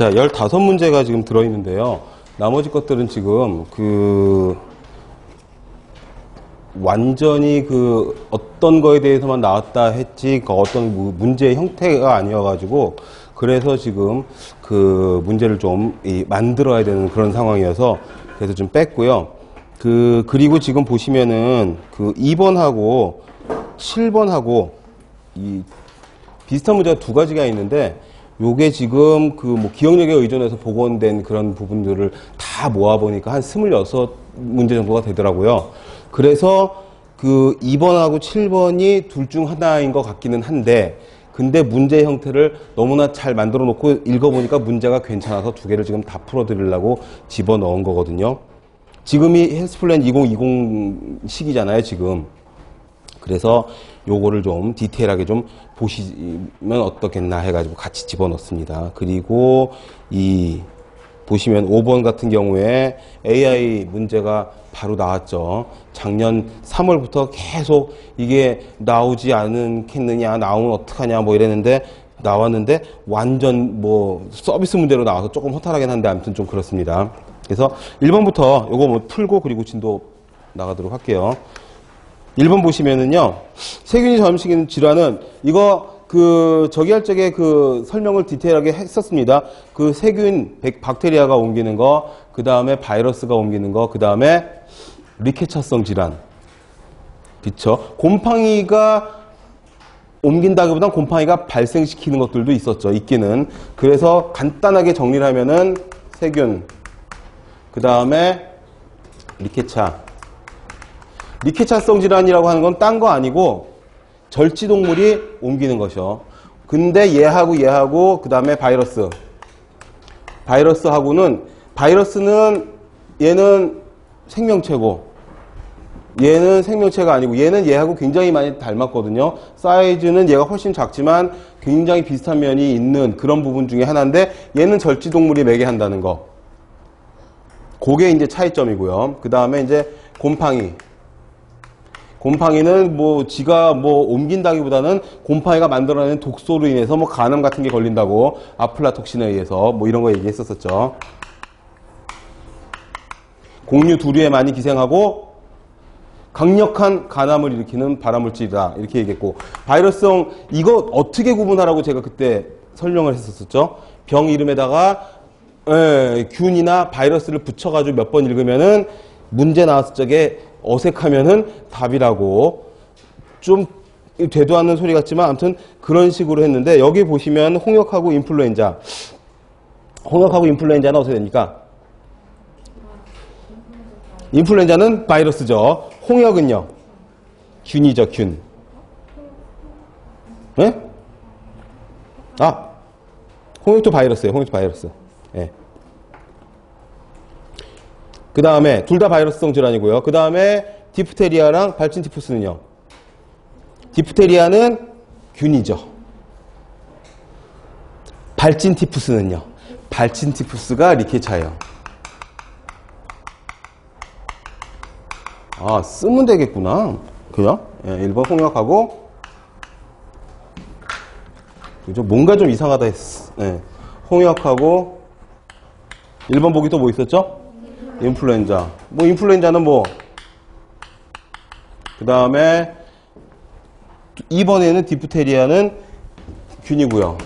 자, 15문제가 지금 들어있는데요. 나머지 것들은 지금 완전히 어떤 거에 대해서만 나왔다 했지, 어떤 문제의 형태가 아니어가지고, 그래서 지금 문제를 좀 만들어야 되는 그런 상황이어서, 그래서 좀 뺐고요. 그리고 지금 보시면은 2번하고 7번하고 비슷한 문제가 두 가지가 있는데, 요게 지금 기억력에 의존해서 복원된 그런 부분들을 다 모아보니까 한 26문제 정도가 되더라고요. 그래서 2번하고 7번이 둘 중 하나인 것 같기는 한데, 근데 문제 형태를 너무나 잘 만들어 놓고 읽어보니까 문제가 괜찮아서 두 개를 지금 다 풀어드리려고 집어넣은 거거든요. 지금이 헬스플랜 2020 시기잖아요, 지금. 그래서 요거를 좀 디테일하게 좀 보시면 어떻겠나 해가지고 같이 집어넣습니다. 그리고 보시면 5번 같은 경우에 AI 문제가 바로 나왔죠. 작년 3월부터 계속 이게 나오지 않겠느냐, 나오면 어떡하냐 이랬는데 나왔는데 완전 서비스 문제로 나와서 조금 허탈하긴 한데 아무튼 좀 그렇습니다. 그래서 1번부터 요거 풀고 그리고 진도 나가도록 할게요. 1번 보시면은요, 세균이 전염시키는 질환은 이거 저기 할 적에 설명을 디테일하게 했었습니다. 세균, 박테리아가 옮기는 거, 그 다음에 바이러스가 옮기는 거, 그 다음에 리케차성 질환. 그쵸? 곰팡이가 옮긴다기보단 곰팡이가 발생시키는 것들도 있기는. 그래서 간단하게 정리를 하면은 세균, 그 다음에 리케차성 질환이라고 하는 건 딴 거 아니고 절지동물이 옮기는 것이요. 근데 얘하고 그 다음에 바이러스는 얘는 생명체고 얘는 생명체가 아니고 얘하고 굉장히 많이 닮았거든요. 사이즈는 얘가 훨씬 작지만 굉장히 비슷한 면이 있는 그런 부분 중에 하나인데 얘는 절지동물이 매개한다는 거. 그게 이제 차이점이고요. 그 다음에 이제 곰팡이는 지가 옮긴다기보다는 곰팡이가 만들어내는 독소로 인해서 간암 같은 게 걸린다고, 아플라톡신에 의해서 이런 거 얘기했었죠. 공류, 두류에 많이 기생하고 강력한 간암을 일으키는 발암물질이다, 이렇게 얘기했고, 바이러스성 이거 어떻게 구분하라고 제가 그때 설명을 했었죠. 병 이름에다가 균이나 바이러스를 붙여가지고 몇 번 읽으면은 문제 나왔을 적에 어색하면은 답이라고, 좀 되도 않는 소리 같지만 아무튼 그런 식으로 했는데, 여기 보시면 홍역하고 인플루엔자는 어떻게 됩니까? 인플루엔자는 바이러스죠. 홍역은요? 균이죠, 균. 네? 홍역도 바이러스예요. 홍역도 바이러스. 네. 그 다음에 둘 다 바이러스성 질환이고요. 그 다음에 디프테리아랑 발진티푸스는요. 디프테리아는 균이죠. 발진티푸스는요. 발진티푸스가 리케차예요. 쓰면 되겠구나. 그죠? 1번 홍역하고, 그죠? 뭔가 좀 이상하다 했어. 홍역하고, 1번 보기 또 뭐 있었죠? 인플루엔자. 인플루엔자는 그 다음에 2번에는 디프테리아는 균이고요.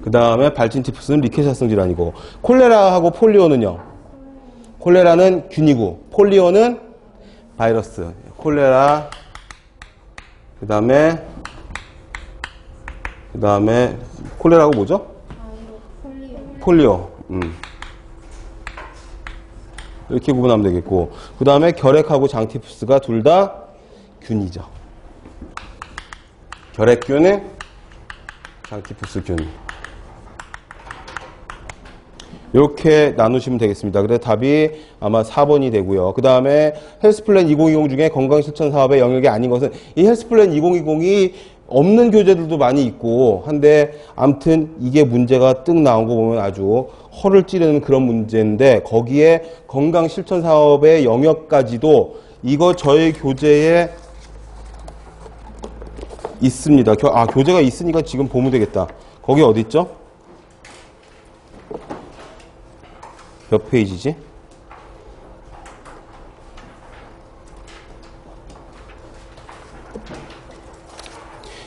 그 다음에 발진티푸스는 리케차성 질환이고, 콜레라하고 폴리오는요. 콜레라는 균이고 폴리오는 바이러스. 콜레라, 그 다음에 콜레라하고 뭐죠? 폴리오. 이렇게 구분하면 되겠고, 그 다음에 결핵하고 장티푸스가 둘 다 균이죠. 결핵균, 장티푸스균. 이렇게 나누시면 되겠습니다. 그래서 답이 아마 4번이 되고요. 그 다음에 헬스플랜 2020 중에 건강실천 사업의 영역이 아닌 것은, 이 헬스플랜 2020이 없는 교재들도 많이 있고 한데, 아무튼 이게 문제가 뜩 나온 거 보면 아주 허를 찌르는 그런 문제인데, 거기에 건강실천 사업의 영역까지도 이거 저희 교재에 있습니다. 교재가 있으니까 지금 보면 되겠다. 거기 어디 있죠? 몇 페이지지?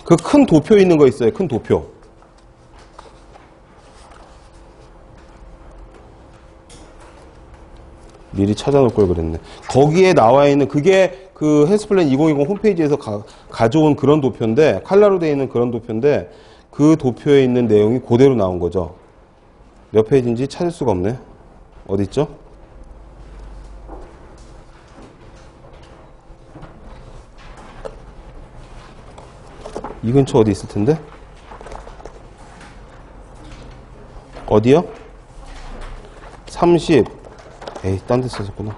그 큰 도표 있는 거 있어요. 큰 도표. 미리 찾아놓을 걸 그랬네. 거기에 나와 있는 그게 그 헬스플랜 2020 홈페이지에서 가져온 그런 도표인데, 칼라로 되어 있는 그런 도표인데, 그 도표에 있는 내용이 그대로 나온 거죠. 몇 페이지인지 찾을 수가 없네. 어디 있죠? 이 근처 어디 있을 텐데? 어디요? 30. 에이, 딴 데 썼구나.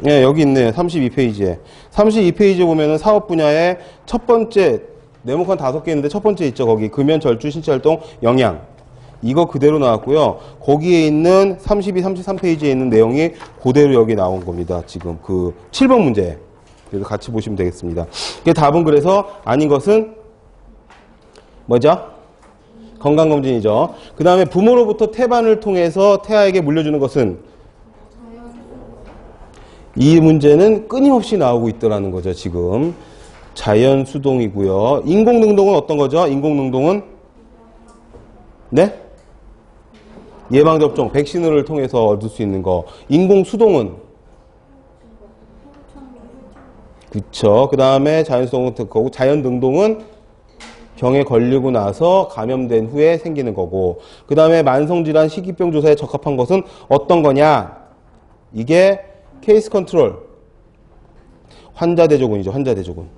예, 여기 있네요. 32페이지에. 32페이지 보면은 사업 분야의 첫 번째, 네모칸 5개 있는데 첫 번째 있죠. 거기. 금연, 절주, 신체활동, 영양. 이거 그대로 나왔고요. 거기에 있는 32, 33페이지에 있는 내용이 그대로 여기 나온 겁니다. 지금 그 7번 문제. 그래서 같이 보시면 되겠습니다. 답은 그래서 아닌 것은 뭐죠? 건강검진이죠. 그 다음에 부모로부터 태반을 통해서 태아에게 물려주는 것은 이 문제는 끊임없이 나오고 있더라는 거죠. 지금 자연수동이고요. 인공능동은 어떤 거죠? 인공능동은 네? 예방접종, 백신을 통해서 얻을 수 있는 거. 인공수동은 그쵸. 그 다음에 자연수동은 거고, 자연능동은 병에 걸리고 나서 감염된 후에 생기는 거고, 그 다음에 만성질환 희귀병 조사에 적합한 것은 어떤 거냐? 이게 케이스 컨트롤. 환자 대조군이죠. 환자 대조군.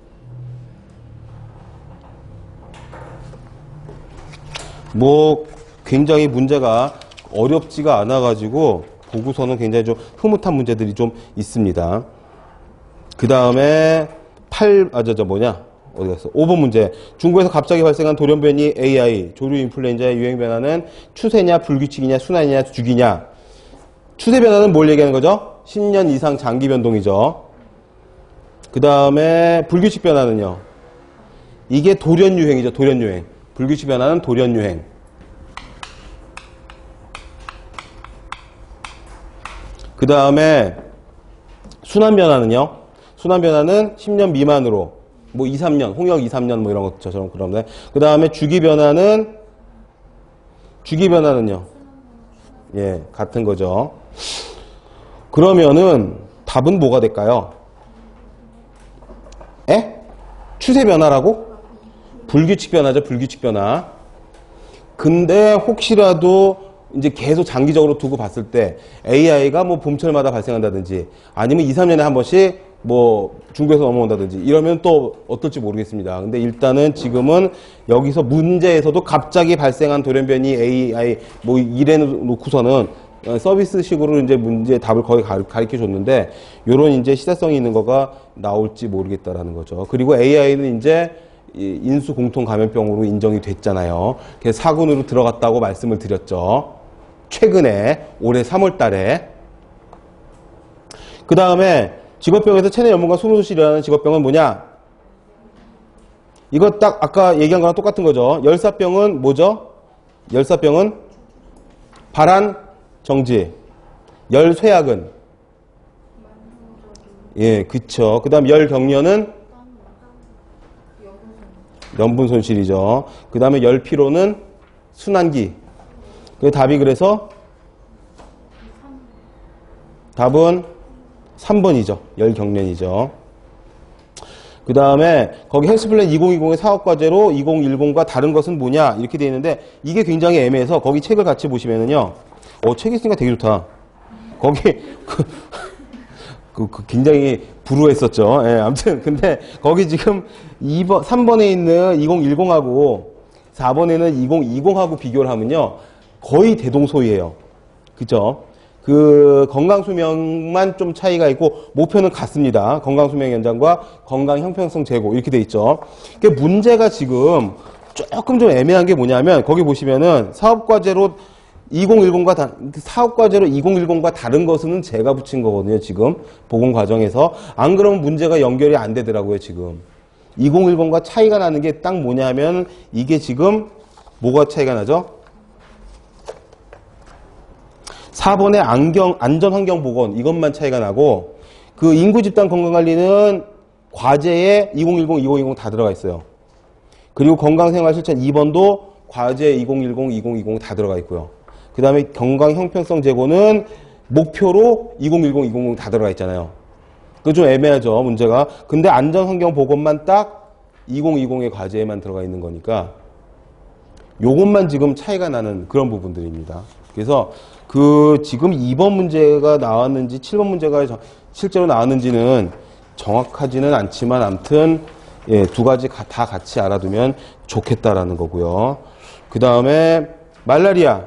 뭐 굉장히 문제가 어렵지가 않아가지고 보고서는 굉장히 좀 흐뭇한 문제들이 좀 있습니다. 그 다음에 어디 갔어? 5번 문제. 중국에서 갑자기 발생한 돌연변이 AI, 조류 인플루엔자의 유행 변화는 추세냐, 불규칙이냐, 순환이냐, 주기냐. 추세 변화는 뭘 얘기하는 거죠? 10년 이상 장기 변동이죠. 그 다음에 불규칙 변화는요. 이게 돌연유행이죠. 돌연유행. 불규칙 변화는 돌연유행. 그 다음에 순환 변화는요. 순환 변화는 10년 미만으로 뭐 2, 3년, 홍역 2, 3년 뭐 이런 것처럼 그러면 그 다음에 주기 변화는요. 예, 같은 거죠. 그러면은 답은 뭐가 될까요? 에? 추세 변화라고? 불규칙 변화죠. 불규칙 변화. 근데 혹시라도 이제 계속 장기적으로 두고 봤을 때 AI가 뭐 봄철마다 발생한다든지 아니면 2, 3년에 한 번씩 뭐 중국에서 넘어온다든지 이러면 또 어떨지 모르겠습니다. 근데 일단은 지금은 여기서 문제에서도 갑자기 발생한 돌연변이 AI 뭐 이래 놓고서는 서비스식으로 이제 문제 답을 거의 가르쳐 줬는데 요런 이제 시사성이 있는 거가 나올지 모르겠다라는 거죠. 그리고 AI는 이제 인수 공통 감염병으로 인정이 됐잖아요. 그래서 4군으로 들어갔다고 말씀을 드렸죠. 최근에 올해 3월 달에. 그 다음에 직업병에서 체내 연분과 숨소실이 일어나는 직업병은 뭐냐? 이거 딱 아까 얘기한 거랑 똑같은 거죠. 열사병은 뭐죠? 열사병은 발한 정지. 열쇠약은 예, 그쵸. 그 다음 열경련은 염분 손실이죠. 그 다음에 열피로는 순환기. 그 답이 그래서 답은 3번이죠. 열경련이죠. 그 다음에 거기 헬스플랜 2020의 사업과제로 2010과 다른 것은 뭐냐 이렇게 되어 있는데 이게 굉장히 애매해서 거기 책을 같이 보시면은요. 책 있으니까 되게 좋다. 거기 굉장히 불우했었죠. 예, 아무튼 근데 거기 지금 3번에 있는 2010하고 4번에는 2020하고 비교를 하면요. 거의 대동소이해요. 그죠? 그 건강수명만 좀 차이가 있고 목표는 같습니다. 건강수명 연장과 건강 형평성 제고 이렇게 돼 있죠. 그 문제가 지금 조금 좀 애매한 게 뭐냐면 거기 보시면은 사업과제로 2010과 다른 것은 제가 붙인 거거든요. 지금 보건 과정에서 안 그러면 문제가 연결이 안 되더라고요. 지금 2010과 차이가 나는 게 딱 뭐냐면 이게 지금 뭐가 차이가 나죠? 4번의 안전환경보건 이것만 차이가 나고 그 인구집단 건강관리는 과제에 2010, 2020 다 들어가 있어요. 그리고 건강생활실천 2번도 과제 2010, 2020 다 들어가 있고요. 그 다음에 건강형평성 제고는 목표로 2010, 2020 다 들어가 있잖아요. 그거 좀 애매하죠, 문제가. 근데 안전환경보건만 딱 2020의 과제에만 들어가 있는 거니까 요것만 지금 차이가 나는 그런 부분들입니다. 그래서 그 지금 2번 문제가 나왔는지 7번 문제가 실제로 나왔는지는 정확하지는 않지만 아무튼 예, 두 가지 다 같이 알아두면 좋겠다라는 거고요. 그 다음에 말라리아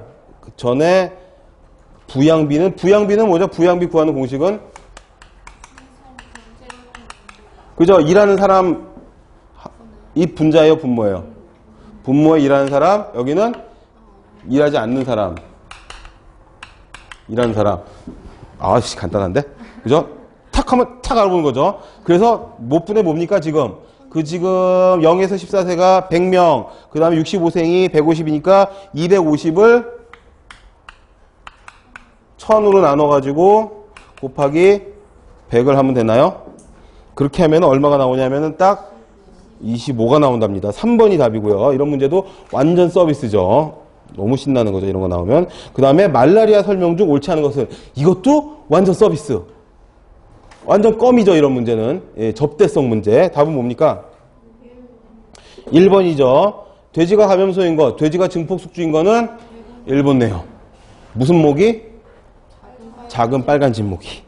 전에 부양비는 뭐죠? 부양비 구하는 공식은 그죠? 일하는 사람 이 분자예요, 분모예요? 분모에 일하는 사람, 여기는 일하지 않는 사람. 일하는 사람. 아씨, 간단한데? 그죠? 탁 하면 탁 알아보는 거죠. 그래서 못 분의 뭡니까, 지금? 지금 0에서 14세가 100명, 그 다음에 65생이 150이니까 250을 1000으로 나눠가지고 곱하기 100을 하면 되나요? 그렇게 하면 얼마가 나오냐면은 딱 25가 나온답니다. 3번이 답이고요. 이런 문제도 완전 서비스죠. 너무 신나는 거죠. 이런 거 나오면. 그 다음에 말라리아 설명 중 옳지 않은 것은 이것도 완전 서비스. 완전 껌이죠. 이런 문제는. 예, 접대성 문제. 답은 뭡니까? 1번이죠. 돼지가 감염소인 것, 돼지가 증폭숙주인 거는 1번 네요. 무슨 모기? 작은 빨간 진모기.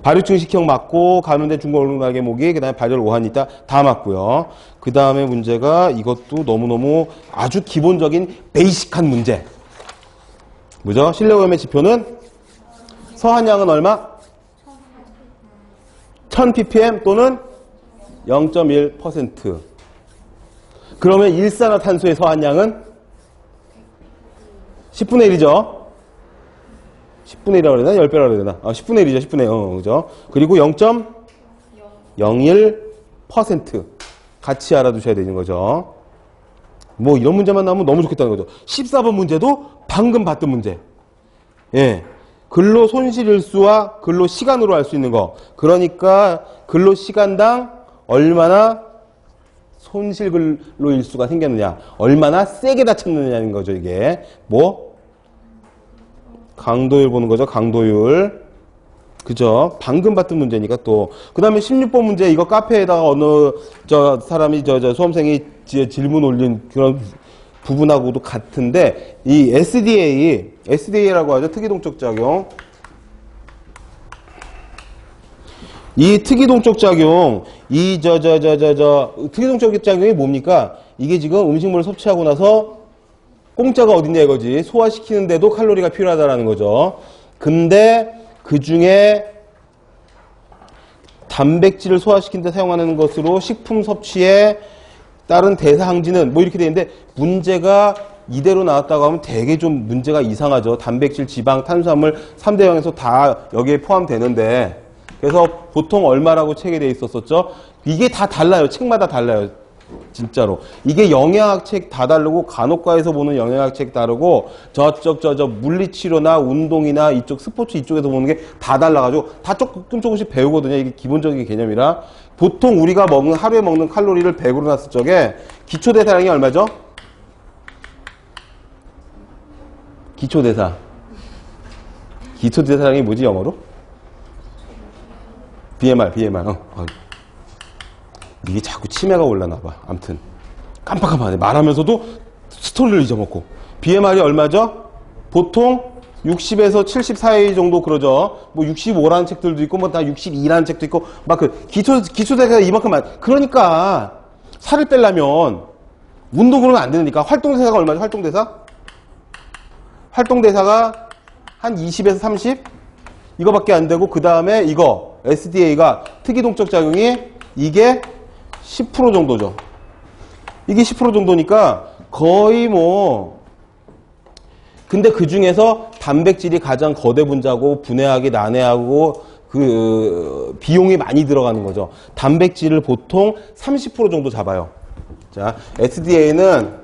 발효증 식형 맞고 감염된 중국어른날개 모기, 그 다음에 발열 오한이 있다. 다 맞고요. 그 다음에 문제가 이것도 너무너무 아주 기본적인 베이식한 문제. 뭐죠? 실내오염의 지표는 서한량은 얼마? 1000ppm 또는 0.1%. 그러면 일산화탄소의 서한량은 10분의 1이죠. 10분의 1이라고 그래야 되나? 10배라고 그래야 되나? 10분의 1이죠. 10분의 1. 그죠? 그리고 0.01% 같이 알아두셔야 되는 거죠. 뭐 이런 문제만 나오면 너무 좋겠다는 거죠. 14번 문제도 방금 봤던 문제. 예. 근로 손실일수와 근로 시간으로 알 수 있는 거. 그러니까 근로 시간당 얼마나 손실 근로 일수가 생겼느냐. 얼마나 세게 다쳤느냐는 거죠, 이게. 뭐? 강도율 보는 거죠. 강도율. 그죠? 방금 봤던 문제니까 또. 그 다음에 16번 문제, 이거 카페에다가 어느, 사람이, 수험생이 질문 올린 그런 부분하고도 같은데, 이 SDA라고 하죠. 특이동적 작용. 이 특이동적 작용, 특이동적 작용이 뭡니까? 이게 지금 음식물을 섭취하고 나서 공짜가 어딨냐 이거지. 소화시키는데도 칼로리가 필요하다라는 거죠. 근데 그 중에 단백질을 소화시키는 데 사용하는 것으로 식품 섭취에 따른 대사항진은 뭐 이렇게 되어 있는데 문제가 이대로 나왔다고 하면 되게 좀 문제가 이상하죠. 단백질, 지방, 탄수화물 3대 0에서 다 여기에 포함되는데 그래서 보통 얼마라고 책에 되어 있었었죠. 이게 다 달라요. 책마다 달라요. 진짜로. 이게 영양학책 다 다르고 간혹과에서 보는 영양학책 다르고 저쪽 물리치료나 운동이나 이쪽 스포츠 이쪽에서 보는 게 다 달라가지고 다 조금씩 배우거든요. 이게 기본적인 개념이라. 보통 우리가 하루에 먹는 칼로리를 100으로 놨을 적에 기초대사량이 얼마죠? 기초대사량이 뭐지 영어로? BMR. 이게 자꾸 치매가 올라나봐. 암튼 깜빡깜빡하네. 말하면서도 스토리를 잊어먹고. BMR이 얼마죠? 보통 60에서 70 사이 정도 그러죠. 뭐 65라는 책들도 있고 뭐 다 62라는 책도 있고 막 그 기초대사가 이만큼만. 그러니까 살을 빼려면 운동으로는 안 되니까 활동대사가 얼마죠? 활동대사가 한 20에서 30 이거밖에 안 되고 그 다음에 이거 SDA가 특이동적 작용이 이게 10% 정도죠. 이게 10% 정도니까 거의 뭐 근데 그 중에서 단백질이 가장 거대 분자고 분해하기 난해하고 그 비용이 많이 들어가는 거죠. 단백질을 보통 30% 정도 잡아요. 자, SDA는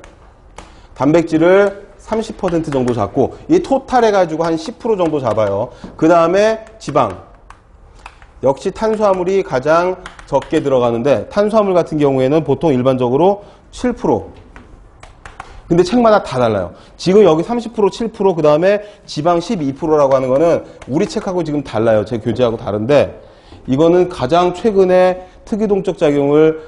단백질을 30% 정도 잡고, 이 토탈 해가지고 한 10% 정도 잡아요. 그 다음에 지방. 역시 탄수화물이 가장 적게 들어가는데, 탄수화물 같은 경우에는 보통 일반적으로 7%. 근데 책마다 다 달라요. 지금 여기 30%, 7%, 그 다음에 지방 12%라고 하는 거는 우리 책하고 지금 달라요. 제 교재하고 다른데, 이거는 가장 최근에 특이동적 작용을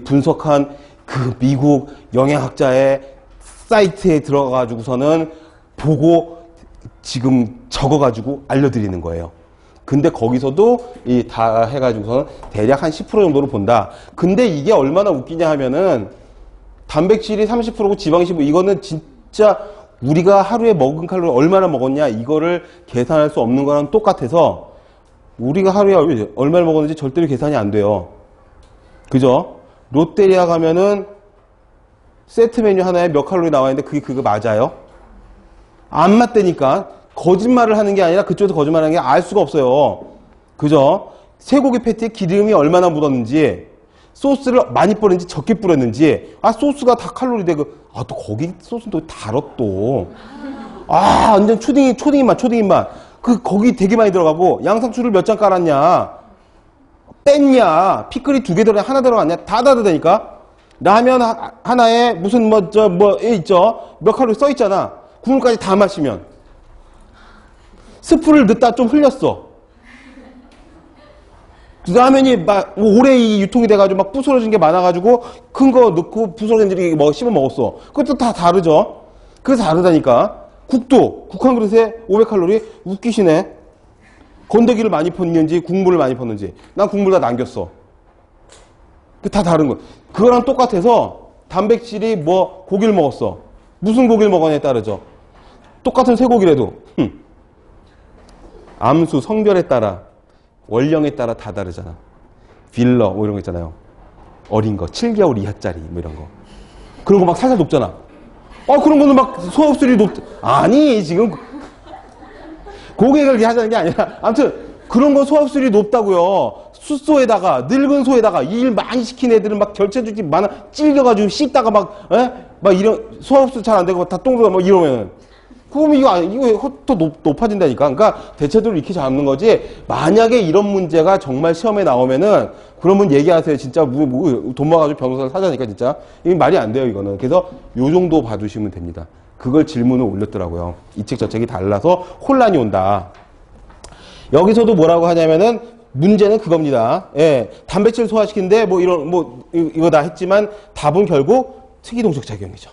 분석한 그 미국 영양학자의 사이트에 들어가가지고서는 보고 지금 적어가지고 알려드리는 거예요. 근데 거기서도 다 해가지고서는 대략 한 10% 정도로 본다. 근데 이게 얼마나 웃기냐 하면은 단백질이 30%고 지방이 15%, 이거는 진짜 우리가 하루에 먹은 칼로리 얼마나 먹었냐 이거를 계산할 수 없는 거랑 똑같아서 우리가 하루에 얼마나 먹었는지 절대로 계산이 안 돼요. 그죠? 롯데리아 가면은 세트 메뉴 하나에 몇 칼로리 나와 있는데 그거 맞아요? 안 맞다니까. 거짓말을 하는 게 아니라 그쪽에서 거짓말하는 게 알 수가 없어요. 그죠? 쇠고기 패티에 기름이 얼마나 묻었는지, 소스를 많이 뿌렸는지 적게 뿌렸는지, 소스가 다 칼로리 되고, 또 거기 소스는 또 달어 또. 완전 초딩 맛. 거기 되게 많이 들어가고, 양상추를 몇 장 깔았냐? 뺐냐? 피클이 2개 들어가, 하나 들어갔냐? 다 다르다니까? 라면 하나에 무슨 있죠? 몇 칼로리 써 있잖아. 국물까지 다 마시면. 스프를 넣다 좀 흘렸어. 라면이 막 오래 유통이 돼가지고 막 부스러진 게 많아가지고 큰 거 넣고 부스러진 게 씹어 먹었어. 그것도 다 다르죠? 그래서 다르다니까. 국 한 그릇에 500칼로리? 웃기시네. 건더기를 많이 폈는지 국물을 많이 폈는지. 난 국물 다 남겼어. 다 다른 거. 그거랑 똑같아서 단백질이 고기를 먹었어. 무슨 고기를 먹었냐에 따르죠. 똑같은 쇠고기라도 암수, 성별에 따라, 원령에 따라 다 다르잖아. 빌러, 이런 거 있잖아요. 어린 거, 7개월 이하짜리, 이런 거. 그런 거 막 살살 높잖아. 그런 거는 막 소화흡수율이 아니, 지금. 고객을 그렇게 하자는 게 아니라, 아무튼, 그런 거 소화흡수율이 높다고요. 숫소에다가, 늙은 소에다가, 일 많이 시킨 애들은 막 결체죽이 많아, 찔겨가지고 씹다가 막 이런, 소화흡수 잘 안 되고 다 똥 이러면은. 그럼 이거 더 높아진다니까. 그러니까 대체적으로 이렇게 잡는 거지. 만약에 이런 문제가 정말 시험에 나오면은 그러면 얘기하세요. 진짜 돈 모아가지고 변호사를 사자니까 진짜. 이게 말이 안 돼요, 이거는. 그래서 요 정도 봐주시면 됩니다. 그걸 질문을 올렸더라고요. 이 책 저 책이 달라서 혼란이 온다. 여기서도 뭐라고 하냐면은 문제는 그겁니다. 예, 단백질 소화시키는데 이거 다 했지만 답은 결국 특이동적 작용이죠.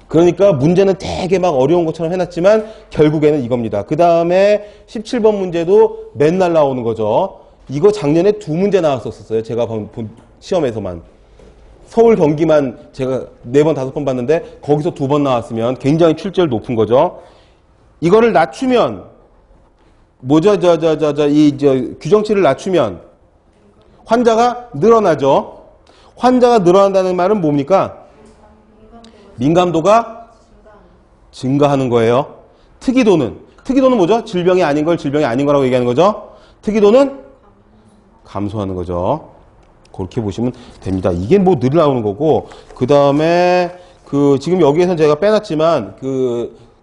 그러니까 문제는 되게 막 어려운 것처럼 해놨지만 결국에는 이겁니다. 그 다음에 17번 문제도 맨날 나오는 거죠. 이거 작년에 2문제 나왔었어요. 제가 본 시험에서만. 서울 경기만 제가 4번, 5번 봤는데 거기서 2번 나왔으면 굉장히 출제율 높은 거죠. 이거를 낮추면 규정치를 낮추면 환자가 늘어나죠. 환자가 늘어난다는 말은 뭡니까? 민감도가 증가하는 거예요. 특이도는 뭐죠? 질병이 아닌 걸 질병이 아닌 거라고 얘기하는 거죠. 특이도는 감소하는 거죠. 그렇게 보시면 됩니다. 이게 늘 나오는 거고, 그 다음에 지금 여기에서는 제가 빼놨지만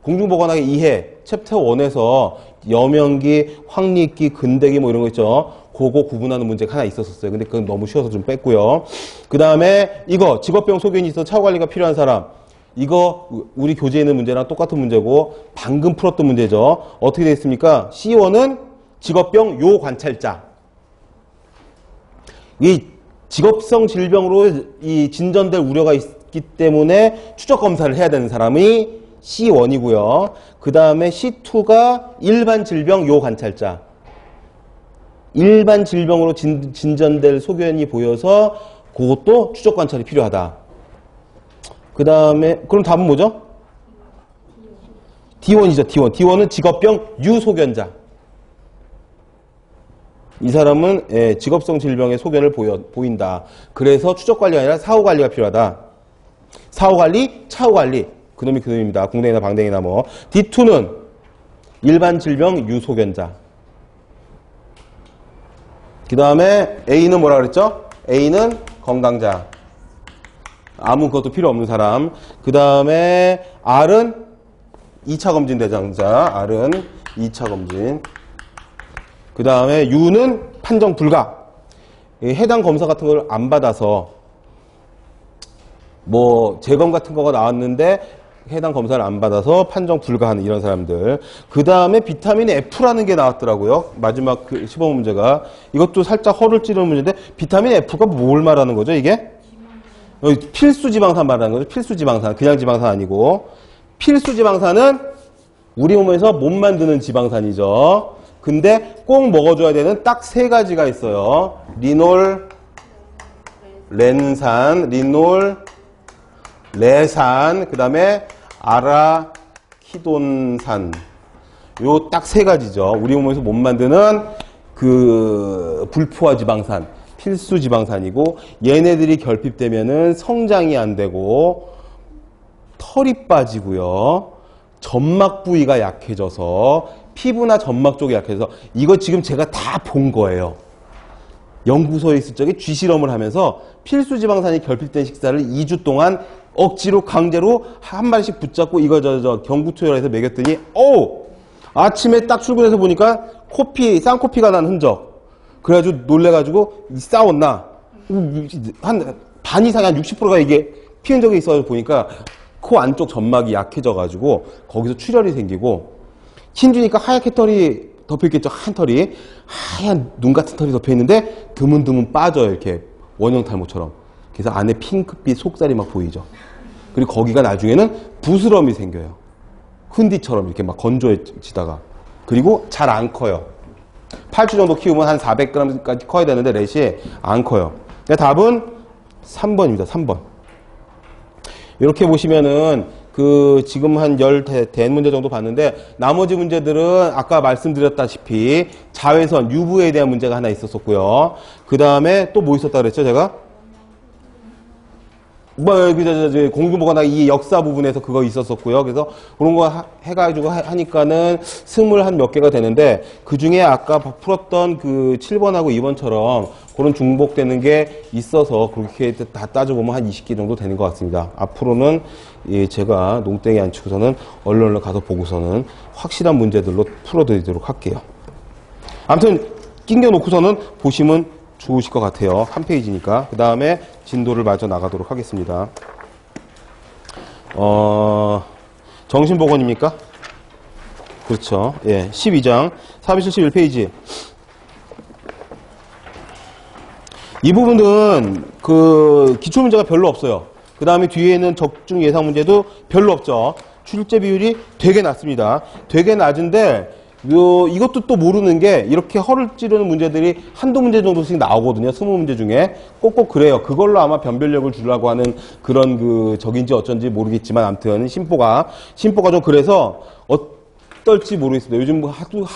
공중보건학의 이해 챕터 1에서 여명기, 확립기, 근대기 이런 거 있죠. 그거 구분하는 문제가 하나 있었어요. 근데 그건 너무 쉬워서 좀 뺐고요. 그 다음에 이거 직업병 소견이 있어서 차후관리가 필요한 사람. 이거 우리 교재에 있는 문제랑 똑같은 문제고 방금 풀었던 문제죠. 어떻게 되어 있습니까? C1은 직업병 요 관찰자. 이 직업성 질병으로 진전될 우려가 있기 때문에 추적 검사를 해야 되는 사람이 C1이고요. 그 다음에 C2가 일반 질병 요 관찰자. 일반 질병으로 진전될 소견이 보여서 그것도 추적 관찰이 필요하다. 그 다음에 그럼 답은 뭐죠? D1이죠. D1은 직업병 유소견자. 이 사람은 직업성 질병의 소견을 보인다. 그래서 추적관리가 아니라 사후관리가 필요하다. 사후관리, 차후관리. 그놈이 그놈입니다. 궁뎅이나 방댕이나 D2는 일반 질병 유소견자. 그 다음에 A는 뭐라 그랬죠? A는 건강자. 아무 것도 필요 없는 사람. 그 다음에 R은 2차 검진 대상자. R은 2차 검진. 그 다음에 U는 판정 불가. 해당 검사 같은 걸 안 받아서 뭐 재검 같은 거가 나왔는데 해당 검사를 안 받아서 판정 불가하는 이런 사람들. 그 다음에 비타민 F라는 게 나왔더라고요. 마지막 그 시범 문제가. 이것도 살짝 허를 찌르는 문제인데 비타민 F가 뭘 말하는 거죠 이게? 필수 지방산 말하는 거죠. 필수 지방산. 그냥 지방산 아니고. 필수 지방산은 우리 몸에서 못 만드는 지방산이죠. 근데 꼭 먹어줘야 되는 딱 세 가지가 있어요. 리놀, 렌산, 리놀, 레산, 그 다음에 아라키돈산. 요 딱 세 가지죠. 우리 몸에서 못 만드는 그 불포화 지방산, 필수 지방산이고, 얘네들이 결핍되면은 성장이 안 되고 털이 빠지고요. 점막 부위가 약해져서 피부나 점막 쪽이 약해서, 이거 지금 제가 다 본 거예요. 연구소에 있을 적에 쥐실험을 하면서 필수 지방산이 결핍된 식사를 2주 동안 억지로 강제로 한 마리씩 붙잡고 이거 경구토열해서 먹였더니 아침에 딱 출근해서 보니까 쌍코피가 난 흔적. 그래가지고 놀래가지고 싸웠나 한 반 이상이 한 60%가 이게 피 흔적이 있어서 보니까 코 안쪽 점막이 약해져가지고 거기서 출혈이 생기고, 흰주니까 하얗게 털이 덮여있겠죠. 한 털이 하얀 눈 같은 털이 덮여있는데 드문드문 빠져요. 이렇게 원형 탈모처럼. 그래서 안에 핑크빛 속살이 막 보이죠. 그리고 거기가 나중에는 부스럼이 생겨요. 흔디처럼 이렇게 막 건조해지다가. 그리고 잘 안 커요. 8주 정도 키우면 한 400g까지 커야 되는데 렛이 안 커요. 그러니까 답은 3번입니다. 3번. 이렇게 보시면은 지금 한 10대 문제 정도 봤는데, 나머지 문제들은 아까 말씀드렸다시피 자외선, UV에 대한 문제가 하나 있었었고요. 그 다음에 또 뭐 있었다 그랬죠, 제가? 공중보건학 이 역사 부분에서 그거 있었었고요. 그래서 그런 거 해가지고 하니까는 스물 한 몇 개가 되는데, 그 중에 아까 풀었던 그 7번하고 2번처럼 그런 중복되는 게 있어서 그렇게 다 따져보면 한 20개 정도 되는 것 같습니다. 앞으로는 제가 농땡이 안 치고서는 얼른 가서 보고서는 확실한 문제들로 풀어드리도록 할게요. 아무튼 낑겨놓고서는 보시면 좋으실 것 같아요. 한 페이지니까. 그 다음에 진도를 마저 나가도록 하겠습니다. 정신보건입니까? 그렇죠. 예, 12장 471페이지. 이 부분은 기출문제가 별로 없어요. 그 다음에 뒤에 있는 적중 예상 문제도 별로 없죠. 출제 비율이 되게 낮습니다. 되게 낮은데 이것도 또 모르는 게, 이렇게 허를 찌르는 문제들이 한두 문제 정도씩 나오거든요. 20문제 중에. 꼭꼭 그래요. 그걸로 아마 변별력을 주려고 하는 그런 적인지 어쩐지 모르겠지만, 아무튼 심보가 좀 그래서 어떨지 모르겠습니다. 요즘 하도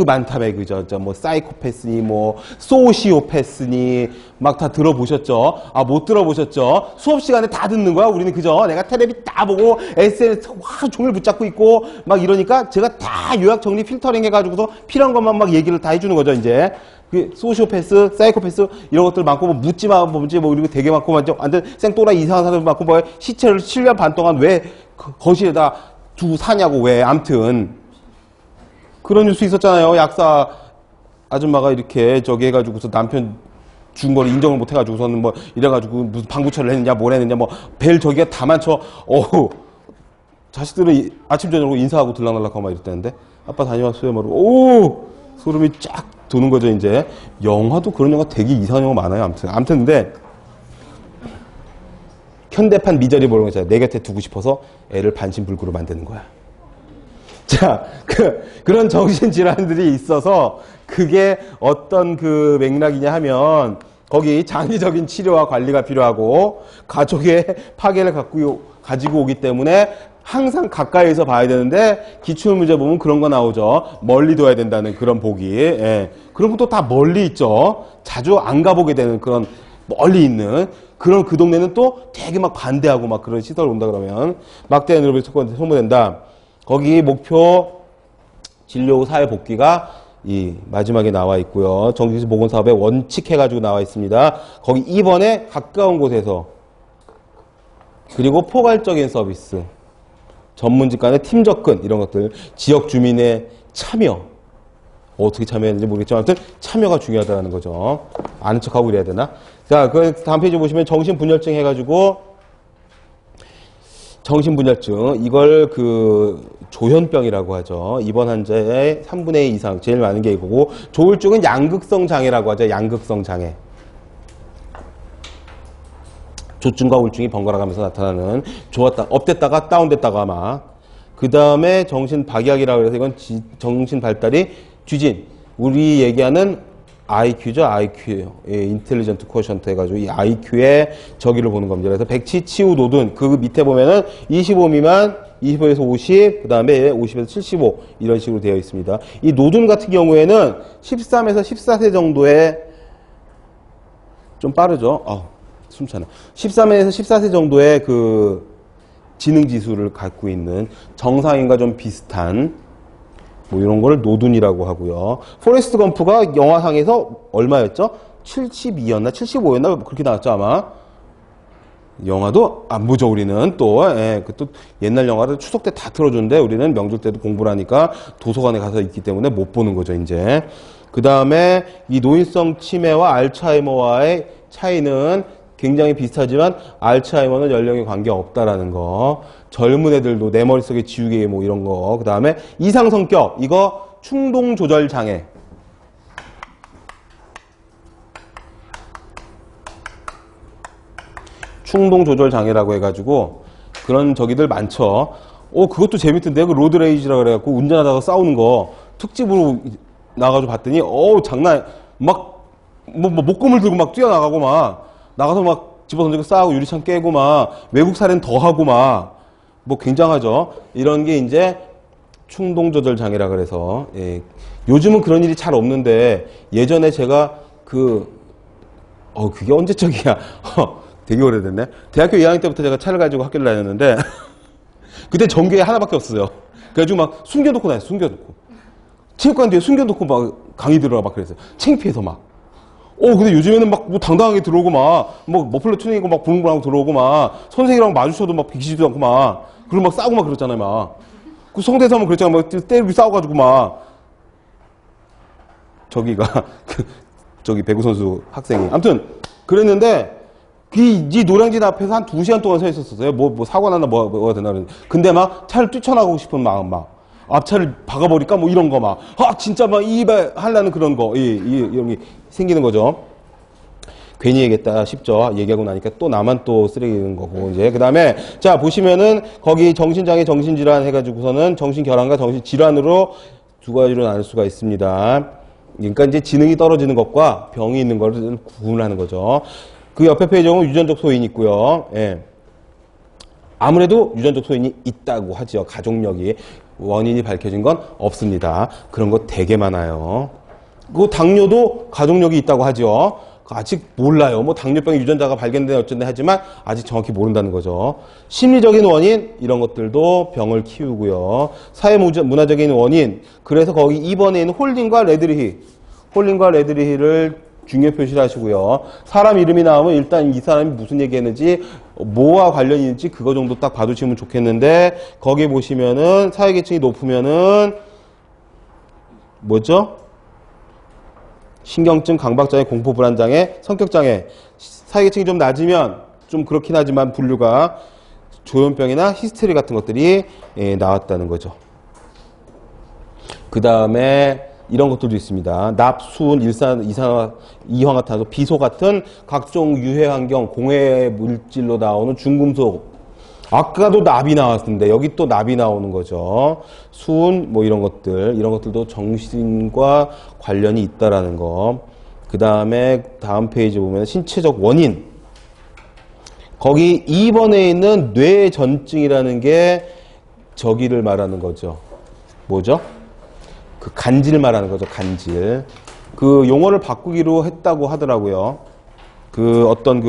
많다며, 그죠? 뭐 사이코패스니 뭐 소시오패스니 막 다 들어보셨죠? 못 들어보셨죠? 수업 시간에 다 듣는 거야. 우리는, 그죠? 내가 텔레비 다 보고 SNS 종일 붙잡고 있고 막 이러니까 제가 다 요약 정리 필터링 해가지고서 필요한 것만 막 얘기를 다 해주는 거죠. 이제 소시오패스, 사이코패스 이런 것들 많고, 뭐 묻지마 뭐지 뭐 이런 거 되게 많고, 완전 생또라이 이상한 사람 많고, 뭐 시체를 7년 반 동안 왜 거실에다 두고 사냐고. 왜. 암튼 그런 뉴스 있었잖아요. 약사 아줌마가 이렇게 해가지고서 남편 죽은 거를 인정을 못 해가지고서는 뭐 이래가지고 무슨 방구처를 했느냐 뭘 했느냐 뭐 벨 저기가 다 많죠. 자식들은 아침 저녁으로 인사하고 들락날락하고 막 이랬다는데, 아빠 다녀왔어요 말고 소름이 쫙 도는 거죠. 이제 영화도 그런 영화 되게 이상한 영화 많아요. 아무튼 근데 현대판 미저리 보는 거 있잖아요. 내 곁에 두고 싶어서 애를 반신불구로 만드는 거야. 자, 그런 정신질환들이 있어서 그게 어떤 맥락이냐 하면, 거기 장기적인 치료와 관리가 필요하고 가족의 파괴를 가지고 오기 때문에 항상 가까이에서 봐야 되는데, 기출문제 보면 그런 거 나오죠. 멀리 둬야 된다는 그런 보기. 예. 그런 것도 다 멀리 있죠. 자주 안 가보게 되는 그런 멀리 있는 그 동네는 또 되게 막 반대하고 막 그런 시설 온다 그러면 막대한 으로 소모된다. 거기 목표 진료 후 사회 복귀가 이 마지막에 나와 있고요. 정규직 보건사업의 원칙 해가지고 나와 있습니다. 거기 2번에 가까운 곳에서 그리고 포괄적인 서비스, 전문직 간의 팀 접근 이런 것들, 지역 주민의 참여 어떻게 참여했는지 모르겠지만 아무튼 참여가 중요하다는 거죠. 아는 척하고 그래야 되나? 자, 그 다음 페이지 보시면 정신분열증 해가지고 정신분열증 이걸 그 조현병이라고 하죠. 입원 환자의 3분의 2 이상 제일 많은 게 이거고 조울증은 양극성 장애라고 하죠. 양극성 장애. 조증과 우울증이 번갈아 가면서 나타나는 좋았다 업됐다가 다운됐다가 막 그 다음에 정신박약이라고 해서 이건 정신 발달이 뒤진 우리 얘기하는 IQ죠. IQ 인텔리전트 쿼션트 해가지고 이 IQ의 저기를 보는 겁니다. 그래서 백치, 치우, 노둔 그 밑에 보면은 25 미만 25에서 50, 그 다음에 50에서 75 이런 식으로 되어 있습니다. 이 노둔 같은 경우에는 13에서 14세 정도의 좀 빠르죠. 숨차네. 13에서 14세 정도의 그 지능 지수를 갖고 있는 정상인과 좀 비슷한 뭐 이런 걸 노둔이라고 하고요. 포레스트 검프가 영화상에서 얼마였죠? 72였나 75였나 그렇게 나왔죠 아마. 영화도 안 보죠 우리는 또. 또 옛날 영화를 추석 때 다 틀어주는데 우리는 명절 때도 공부를 하니까 도서관에 가서 있기 때문에 못 보는 거죠 이제. 그 다음에 이 노인성 치매와 알츠하이머와의 차이는 굉장히 비슷하지만 알츠하이머는 연령에 관계없다라는 거. 젊은 애들도 내 머릿속에 지우개 뭐 이런 거. 그 다음에 이상성격 이거 충동조절장애. 충동조절장애라고 해가지고 그런 저기들 많죠. 그것도 재밌던데 그 로드레이지라고 그래갖고 운전하다가 싸우는 거 특집으로 나가가지고 봤더니 장난 막 목검을 들고 막 뛰어나가고 막 나가서 막 집어던지고 싸우고 유리창 깨고 막 외국 살인 더 하고 막 뭐 굉장하죠. 이런 게 이제 충동조절 장애라 그래서 요즘은 그런 일이 잘 없는데 예전에 제가 그게 언제적이야. 되게 오래됐네. 대학교 2학년 때부터 제가 차를 가지고 학교를 다녔는데 그때 전교에 하나밖에 없어요. 그래가지고 막 숨겨놓고 다녔어요. 숨겨놓고 체육관 뒤에 숨겨놓고 막 강의 들으라 막 그랬어요. 창피해서 막. 근데 요즘에는 막 뭐 당당하게 들어오고 막 머플러 튜닝이고 막 부릉부릉하고 들어오고 막 선생이랑 마주쳐도 막 비키지도 않고 막 그리고 막 싸우고 막 그랬잖아요 막. 그 성대에서 한번 그랬잖아요. 막 때리고 싸워가지고 막 저기가 저기 배구 선수 학생이 아무튼 그랬는데 이 노량진 앞에서 한 2시간 동안 서 있었어요. 뭐 사고 났나 뭐가 되나 그랬는데 근데 막 차를 뛰쳐나가고 싶은 마음 막 앞차를 박아버릴까 뭐 이런 거 막 진짜 막 입에 하려는 그런 거 이런 게 생기는 거죠. 괜히 얘기했다 싶죠. 얘기하고 나니까 또 나만 또 쓰레기는 거고 이제 그 다음에 자 보시면은 거기 정신장애 정신질환 해가지고서는 정신결함과 정신질환으로 두 가지로 나눌 수가 있습니다. 그러니까 이제 지능이 떨어지는 것과 병이 있는 것을 구분하는 거죠. 그 옆에 페이지에 보면 유전적 소인이 있고요. 아무래도 유전적 소인이 있다고 하죠. 가족력이 원인이 밝혀진 건 없습니다. 그런 거 되게 많아요. 그 당뇨도 가족력이 있다고 하죠. 아직 몰라요. 뭐 당뇨병의 유전자가 발견된 어쩐다 하지만 아직 정확히 모른다는 거죠. 심리적인 원인 이런 것들도 병을 키우고요. 사회문화적인 원인 그래서 거기 2번에 있는 홀링과 레드리히를 중요 표시를 하시고요. 사람 이름이 나오면 일단 이 사람이 무슨 얘기했는지 뭐와 관련이 있는지 그거 정도 딱 봐두시면 좋겠는데 거기 보시면은 사회계층이 높으면은 뭐죠? 신경증, 강박장애, 공포불안장애, 성격장애. 사회계층이 좀 낮으면 좀 그렇긴 하지만 분류가 조현병이나 히스테리 같은 것들이 나왔다는 거죠. 그 다음에 이런 것들도 있습니다. 납, 수은, 이산화탄소, 비소 같은 각종 유해환경, 공해 물질로 나오는 중금속. 아까도 납이 나왔는데 여기 또 납이 나오는 거죠. 수은 뭐 이런 것들도 정신과 관련이 있다라는 거. 그 다음에 다음 페이지 보면 신체적 원인. 거기 2번에 있는 뇌전증이라는 게 저기를 말하는 거죠. 뭐죠? 그 간질 말하는 거죠. 간질. 그 용어를 바꾸기로 했다고 하더라고요. 그 어떤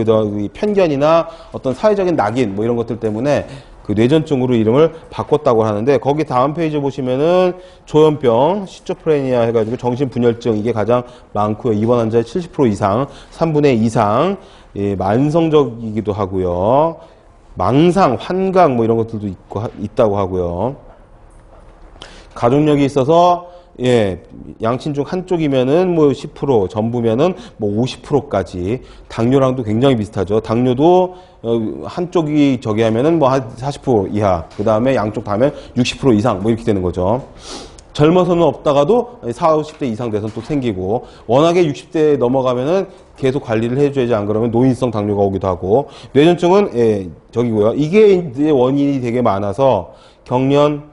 편견이나 어떤 사회적인 낙인 뭐 이런 것들 때문에 그 뇌전증으로 이름을 바꿨다고 하는데, 거기 다음 페이지 보시면은 조현병, 시초프레니아 해가지고 정신분열증 이게 가장 많고요. 입원 환자의 70% 이상, 3분의 2 이상, 예, 만성적이기도 하고요. 망상, 환각 뭐 이런 것들도 있다고 하고요. 가족력이 있어서 예, 양친 중 한쪽이면은 뭐 10%, 전부면은 뭐 50%까지. 당뇨랑도 굉장히 비슷하죠. 당뇨도 한쪽이 저기 하면은 뭐 한 40% 이하, 그 다음에 양쪽 다 하면 60% 이상 뭐 이렇게 되는 거죠. 젊어서는 없다가도 40, 50대 이상 돼서 또 생기고, 워낙에 60대 넘어가면은 계속 관리를 해줘야지, 안 그러면 노인성 당뇨가 오기도 하고. 뇌전증은 예, 저기고요. 이게 이제 원인이 되게 많아서 경련,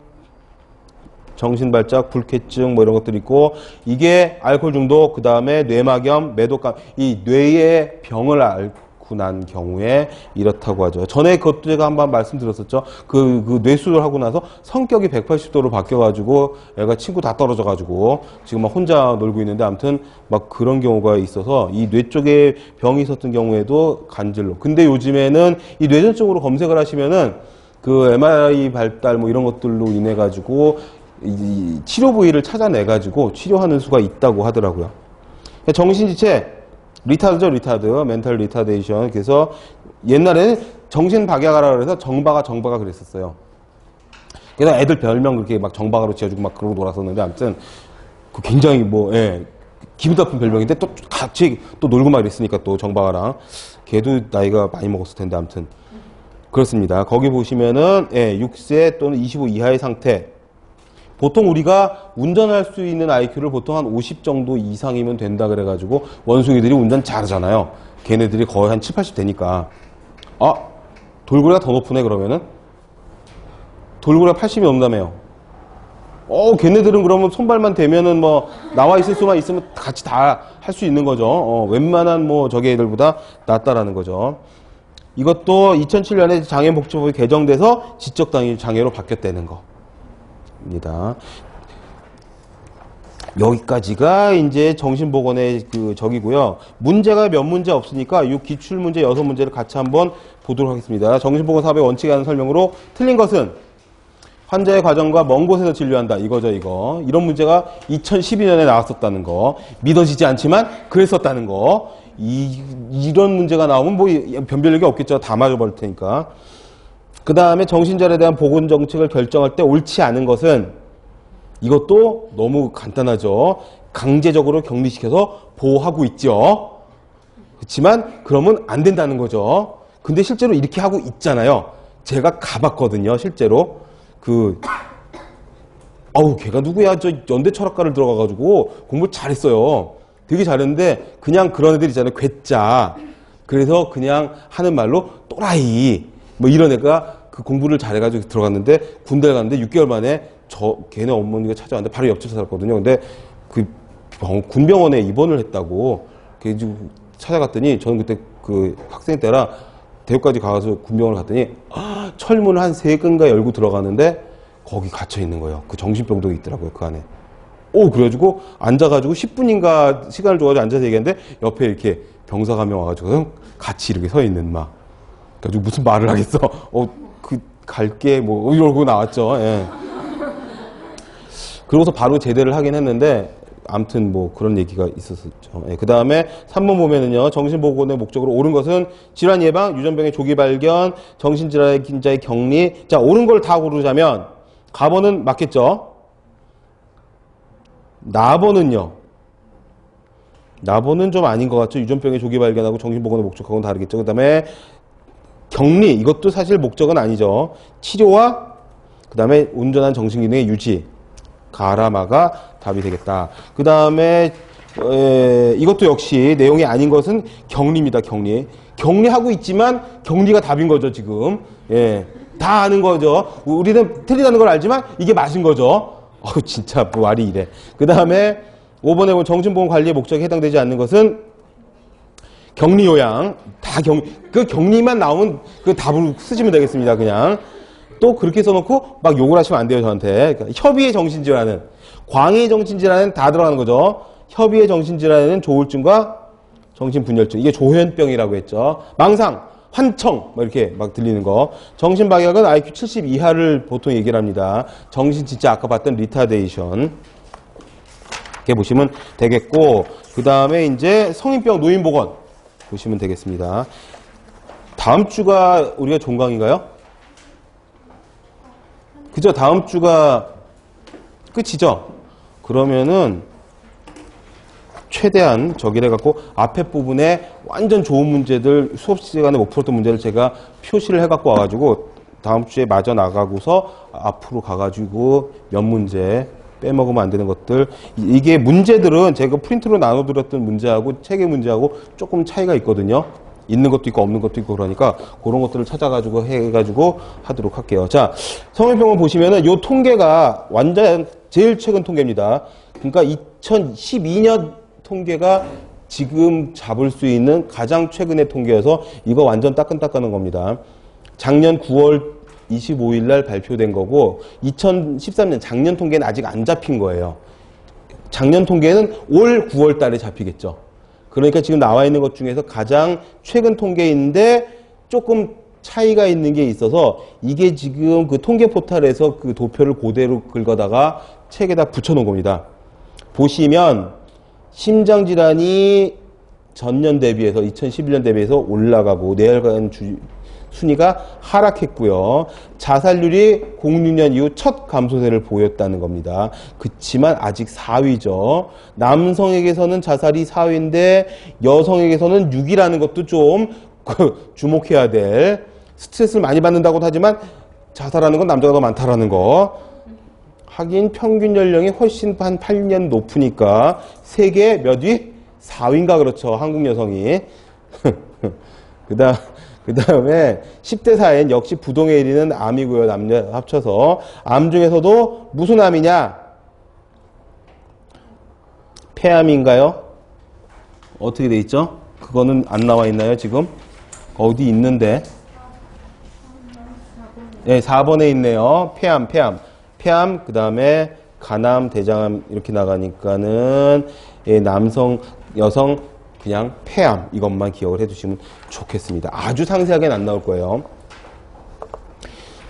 정신발작, 불쾌증 뭐 이런 것들이 있고, 이게 알코올 중독, 그 다음에 뇌막염, 매독감, 이 뇌의 병을 앓고 난 경우에 이렇다고 하죠. 전에 그것도 제가 한번 말씀드렸었죠. 그 뇌수술을 하고 나서 성격이 180도로 바뀌어가지고 애가 친구 다 떨어져가지고 지금 막 혼자 놀고 있는데, 아무튼 막 그런 경우가 있어서 이 뇌 쪽에 병이 있었던 경우에도 간질로. 근데 요즘에는 이 뇌전증으로 검색을 하시면은 그 MRI 발달 뭐 이런 것들로 인해 가지고 이 치료 부위를 찾아내가지고 치료하는 수가 있다고 하더라고요. 정신지체, 리타드죠, 리타드, 멘탈 리타데이션. 그래서 옛날에는 정신박약하라 그래서 정박아 그랬었어요. 그래서 애들 별명 그렇게 막 정박아로 지어주고 막 그러고 놀았었는데, 아무튼 그 굉장히 뭐 예, 기분 나쁜 별명인데 또 같이 또 놀고 막 이랬으니까 또 정박아랑. 걔도 나이가 많이 먹었을 텐데, 아무튼 그렇습니다. 거기 보시면은 예, 6세 또는 25 이하의 상태. 보통 우리가 운전할 수 있는 IQ를 보통 한 50 정도 이상이면 된다 그래가지고 원숭이들이 운전 잘하잖아요. 걔네들이 거의 한 7, 80 되니까. 아, 돌고래가 더 높으네 그러면은? 돌고래가 80이 넘다며요. 걔네들은 그러면 손발만 대면은 뭐 나와 있을 수만 있으면 같이 다 할 수 있는 거죠. 웬만한 뭐 저기 애들보다 낫다라는 거죠. 이것도 2007년에 장애복지법이 개정돼서 지적장애로 바뀌었다는 거. 입니다. 여기까지가 이제 정신보건의 그 저기고요. 문제가 몇 문제 없으니까 이 기출문제 6문제를 같이 한번 보도록 하겠습니다. 정신보건 사업의 원칙에 관한 설명으로 틀린 것은 환자의 과정과 먼 곳에서 진료한다. 이거죠, 이거. 이런 문제가 2012년에 나왔었다는 거. 믿어지지 않지만 그랬었다는 거. 이런 문제가 나오면 뭐 변별력이 없겠죠. 다 맞아버릴 테니까. 그 다음에 정신질환에 대한 보건정책을 결정할 때 옳지 않은 것은, 이것도 너무 간단하죠. 강제적으로 격리시켜서 보호하고 있죠. 그렇지만 그러면 안 된다는 거죠. 근데 실제로 이렇게 하고 있잖아요. 제가 가봤거든요. 실제로. 걔가 누구야? 저 연대 철학과를 들어가가지고 공부 잘했어요. 되게 잘했는데 그냥 그런 애들 있잖아요. 괴짜. 그래서 그냥 하는 말로 또라이. 뭐 이런 애가 그 공부를 잘해가지고 들어갔는데, 군대를 갔는데 6개월 만에 걔네 어머니가 찾아왔는데 바로 옆집에 살았거든요. 근데 그 군병원에 입원을 했다고. 그래서 찾아갔더니, 저는 그때 그 학생 때라 대구까지 가서 군병원을 갔더니 철문을 한 3개인가 열고 들어가는데 거기 갇혀 있는 거예요. 그 정신병동이 있더라고요, 그 안에. 그래가지고 앉아가지고 10분인가 시간을 줘가지고 앉아서 얘기했는데 옆에 이렇게 병사가 한 명 와가지고 같이 이렇게 서 있는 막. 그래가지고 무슨 말을 하겠어. 갈게 뭐 이러고 나왔죠. 예. 그러고서 바로 제대를 하긴 했는데, 아무튼 뭐 그런 얘기가 있었었죠. 예. 그 다음에 3번 보면은요, 정신보건의 목적으로 옳은 것은 질환 예방, 유전병의 조기 발견, 정신질환자의 격리. 자, 옳은 걸 다 고르자면 가번은 맞겠죠. 나번은요. 나번은 좀 아닌 것 같죠. 유전병의 조기 발견하고 정신보건의 목적하고는 다르겠죠. 그 다음에 격리, 이것도 사실 목적은 아니죠. 치료와 그 다음에 온전한 정신기능의 유지, 가라마가 답이 되겠다. 그 다음에 이것도 역시 내용이 아닌 것은 격리입니다. 격리하고 있지만 격리가 답인 거죠, 지금. 예, 다 아는 거죠. 우리는 틀리다는 걸 알지만 이게 맞은 거죠. 진짜 뭐 말이 이래. 그 다음에 5번에 보면 정신보건 관리의 목적에 해당되지 않는 것은 격리 요양, 다 그 격리만 나오면 그 답을 쓰시면 되겠습니다, 그냥. 또 그렇게 써놓고 막 욕을 하시면 안 돼요, 저한테. 그러니까 협의의 정신질환은, 광해의 정신질환은 다 들어가는 거죠. 협의의 정신질환에는 조울증과 정신분열증. 이게 조현병이라고 했죠. 망상. 환청 뭐 이렇게 막 들리는 거. 정신박약은 IQ 70 이하를 보통 얘기를 합니다. 정신 진짜 아까 봤던 리타데이션 이렇게 보시면 되겠고, 그 다음에 이제 성인병 노인보건 보시면 되겠습니다. 다음 주가 우리가 종강인가요? 그죠? 다음 주가 끝이죠? 그러면은 최대한 저기를 해갖고 앞에 부분에 완전 좋은 문제들, 수업 시간에 못 풀었던 문제를 제가 표시를 해갖고 와가지고 다음 주에 마저 나가고서 앞으로 가가지고 몇 문제 빼먹으면 안 되는 것들. 이게 문제들은 제가 프린트로 나눠드렸던 문제하고 책의 문제하고 조금 차이가 있거든요. 있는 것도 있고 없는 것도 있고 그러니까 그런 것들을 찾아가지고 해가지고 하도록 할게요. 자, 성인병원 보시면은 요 통계가 완전 제일 최근 통계입니다. 그러니까 2012년 통계가 지금 잡을 수 있는 가장 최근의 통계여서 이거 완전 따끈따끈한 겁니다. 작년 9월 25일 날 발표된 거고 2013년 작년 통계는 아직 안 잡힌 거예요. 작년 통계는 올 9월 달에 잡히겠죠. 그러니까 지금 나와 있는 것 중에서 가장 최근 통계인데 조금 차이가 있는 게 있어서 이게 지금 그 통계 포털에서 그 도표를 그대로 긁어다가 책에다 붙여놓은 겁니다. 보시면 심장질환이 전년 대비해서 2011년 대비해서 올라가고 뇌혈관 순위가 하락했고요. 자살률이 06년 이후 첫 감소세를 보였다는 겁니다. 그치만 아직 4위죠. 남성에게서는 자살이 4위인데 여성에게서는 6위라는 것도 좀 주목해야 될, 스트레스를 많이 받는다고도 하지만 자살하는 건 남자가 더 많다라는 거. 하긴 평균 연령이 훨씬 한 8년 높으니까 세계 몇 위? 4위인가 그렇죠. 한국 여성이. 그 다음에 10대 사엔 역시 부동의 1위는 암이고요. 남녀 합쳐서. 암 중에서도 무슨 암이냐? 폐암인가요? 어떻게 돼 있죠? 그거는 안 나와 있나요 지금? 어디 있는데? 네, 4번에 있네요. 폐암, 그 다음에 간암, 대장암 이렇게 나가니까는 예, 남성, 여성 그냥 폐암 이것만 기억을 해두시면 좋겠습니다. 아주 상세하게는 안 나올 거예요.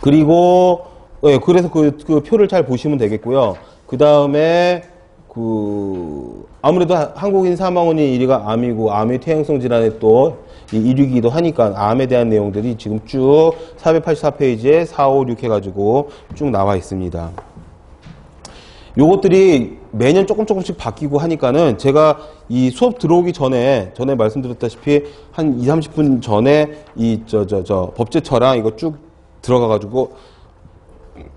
그리고 예, 그래서 그 표를 잘 보시면 되겠고요. 그 다음에 아무래도 한국인 사망원인 1위가 암이고 암의 퇴행성 질환의 또 1위기도 하니까 암에 대한 내용들이 지금 쭉 484페이지에 4, 5, 6 해가지고 쭉 나와 있습니다. 요것들이 매년 조금씩 바뀌고 하니까는 제가 이 수업 들어오기 전에 말씀드렸다시피 한 20-30분 전에 이 법제처랑 이거 쭉 들어가가지고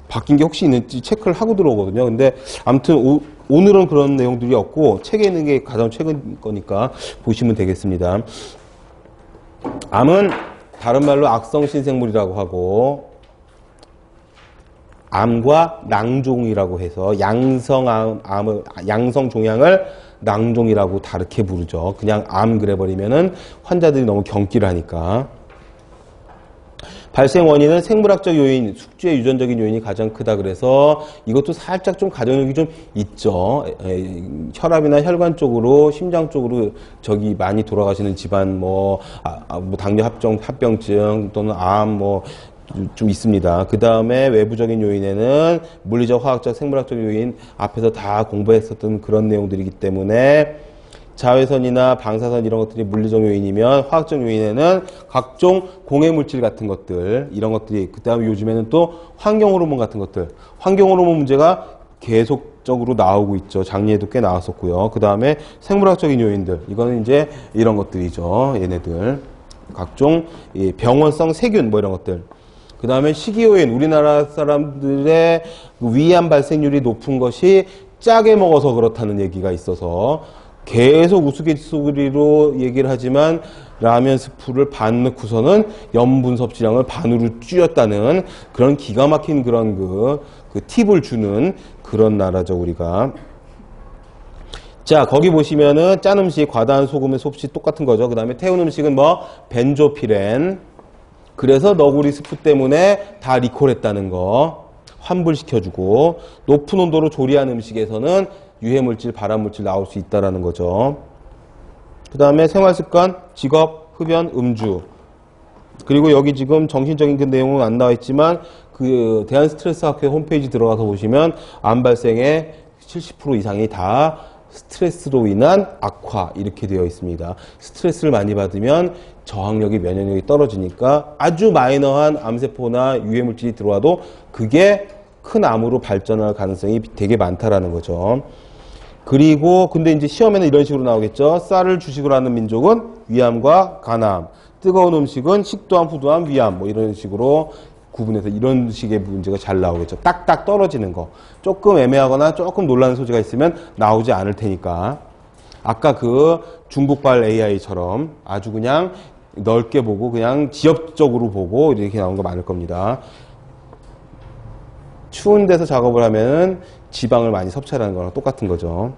바뀐 게 혹시 있는지 체크를 하고 들어오거든요. 근데 아무튼 오늘은 그런 내용들이 없고 책에 있는 게 가장 최근 거니까 보시면 되겠습니다. 암은 다른 말로 악성 신생물이라고 하고 암과 낭종이라고 해서 양성 종양을 낭종이라고 다르게 부르죠. 그냥 암 그래버리면은 환자들이 너무 경기를 하니까. 발생 원인은 생물학적 요인, 숙주의 유전적인 요인이 가장 크다 그래서 이것도 살짝 좀 가정력이 좀 있죠. 혈압이나 혈관 쪽으로, 심장 쪽으로 저기 많이 돌아가시는 집안 뭐 당뇨 합병증 또는 암 좀 있습니다. 그 다음에 외부적인 요인에는 물리적, 화학적, 생물학적 요인 앞에서 다 공부했었던 그런 내용들이기 때문에 자외선이나 방사선 이런 것들이 물리적 요인이면 화학적 요인에는 각종 공해물질 같은 것들 이런 것들이 그 다음에 요즘에는 또 환경호르몬 같은 것들 환경호르몬 문제가 계속적으로 나오고 있죠. 작년에도 꽤 나왔었고요. 그 다음에 생물학적인 요인들 이거는 이제 이런 것들이죠. 얘네들 각종 병원성 세균 뭐 이런 것들 그 다음에 식이요인 우리나라 사람들의 위암 발생률이 높은 것이 짜게 먹어서 그렇다는 얘기가 있어서 계속 우스갯소리로 얘기를 하지만 라면 스프를 반 넣고서는 염분 섭취량을 반으로 줄였다는 그런 기가 막힌 그런 그 팁을 주는 그런 나라죠, 우리가. 자, 거기 보시면은 짠 음식, 과다한 소금의 섭취 똑같은 거죠. 그 다음에 태운 음식은 벤조피렌. 그래서 너구리 스프 때문에 다 리콜했다는 거. 환불시켜주고 높은 온도로 조리한 음식에서는 유해물질, 발암물질 나올 수 있다는 거죠. 그 다음에 생활습관, 직업, 흡연, 음주. 그리고 여기 지금 정신적인 그 내용은 안 나와 있지만 그 대한스트레스학회 홈페이지 들어가서 보시면 암 발생의 70% 이상이 다 스트레스로 인한 악화 이렇게 되어 있습니다. 스트레스를 많이 받으면 저항력이 면역력이 떨어지니까 아주 마이너한 암세포나 유해물질이 들어와도 그게 큰 암으로 발전할 가능성이 되게 많다라는 거죠. 그리고 근데 이제 시험에는 이런 식으로 나오겠죠. 쌀을 주식으로 하는 민족은 위암과 간암, 뜨거운 음식은 식도암, 후두암, 위암 뭐 이런 식으로 구분해서 이런 식의 문제가 잘 나오겠죠. 딱딱 떨어지는 거. 조금 애매하거나 조금 논란의 소지가 있으면 나오지 않을 테니까. 아까 그 중국발 AI처럼 아주 그냥 넓게 보고 그냥 지역적으로 보고 이렇게 나오는 거 많을 겁니다. 추운 데서 작업을 하면은 지방을 많이 섭취하는 거랑 똑같은 거죠.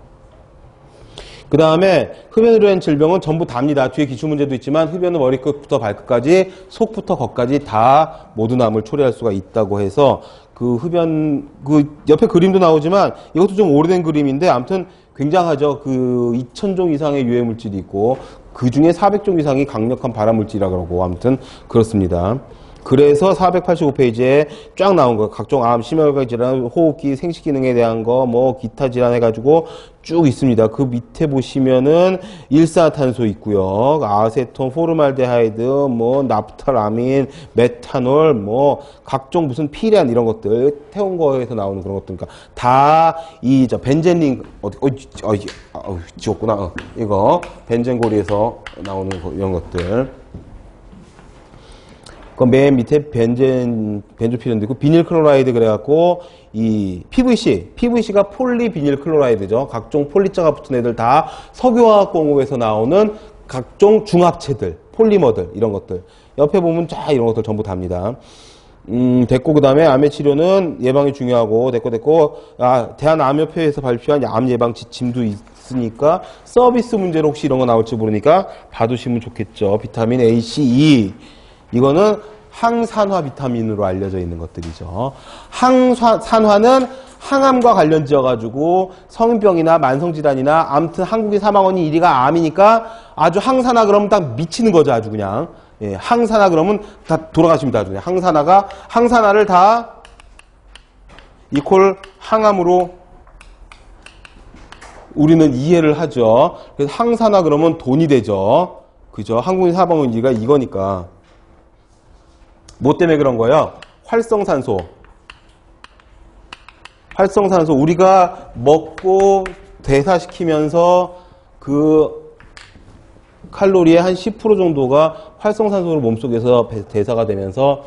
그 다음에 흡연으로 인한 질병은 전부 다입니다. 뒤에 기출문제도 있지만 흡연은 머리끝부터 발끝까지 속부터 겉까지 다 모든 암을 초래할 수가 있다고 해서 그 흡연 그 옆에 그림도 나오지만 이것도 좀 오래된 그림인데 아무튼 굉장하죠. 그 2000종 이상의 유해물질이 있고 그 중에 400종 이상이 강력한 발암물질이라고 하고 아무튼 그렇습니다. 그래서 485페이지에 쫙 나온 거 각종 암, 심혈관 질환, 호흡기, 생식 기능에 대한 거, 뭐 기타 질환 해가지고 쭉 있습니다. 그 밑에 보시면은 일산화탄소 있고요, 아세톤, 포르말데하이드, 뭐 나프탈아민, 메탄올, 뭐 각종 무슨 피레안 이런 것들 태운 거에서 나오는 그런 것들, 그러니까 다 이 저 벤젠린 지웠구나. 이거 벤젠고리에서 나오는 이런 것들. 그 맨 밑에 벤조피렌도 있고 비닐클로라이드 그래갖고 이 PVC가 폴리비닐클로라이드죠. 각종 폴리자가 붙은 애들 다 석유화학 공업에서 나오는 각종 중합체들, 폴리머들 이런 것들. 옆에 보면 쫙 이런 것들 전부 답니다. 됐고 그다음에 암의 치료는 예방이 중요하고 됐고 대한암협회에서 발표한 암 예방 지침도 있으니까 서비스 문제로 혹시 이런 거 나올지 모르니까 봐두시면 좋겠죠. 비타민 A, C, E 이거는 항산화 비타민으로 알려져 있는 것들이죠. 항산화는 항암과 관련 지어가지고 성인병이나 만성질환이나 아무튼 한국인 사망원이 1위가 암이니까 아주 항산화 그러면 딱 미치는 거죠. 아주 그냥. 예, 항산화 그러면 다 돌아가십니다. 아주 그냥. 항산화를 다 이퀄 항암으로 우리는 이해를 하죠. 그래서 항산화 그러면 돈이 되죠. 그죠? 한국인 사망원 1위가 이거니까. 뭐 때문에 그런 거예요? 활성산소 우리가 먹고 대사시키면서 그 칼로리의 한 10% 정도가 활성산소로 몸속에서 대사가 되면서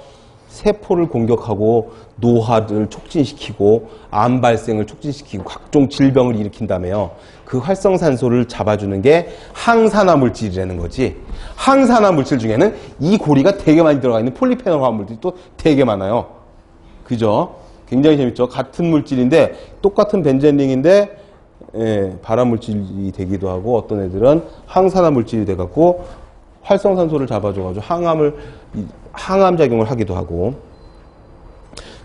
세포를 공격하고 노화를 촉진시키고 암 발생을 촉진시키고 각종 질병을 일으킨다며요. 그 활성산소를 잡아주는 게 항산화 물질이라는 거지. 항산화 물질 중에는 이 고리가 되게 많이 들어가 있는 폴리페놀 화합물들이 또 되게 많아요. 그죠? 굉장히 재밌죠? 같은 물질인데 똑같은 벤젠링인데 발암 물질이 되기도 하고 어떤 애들은 항산화 물질이 돼갖고 활성산소를 잡아줘가지고 항암 작용을 하기도 하고.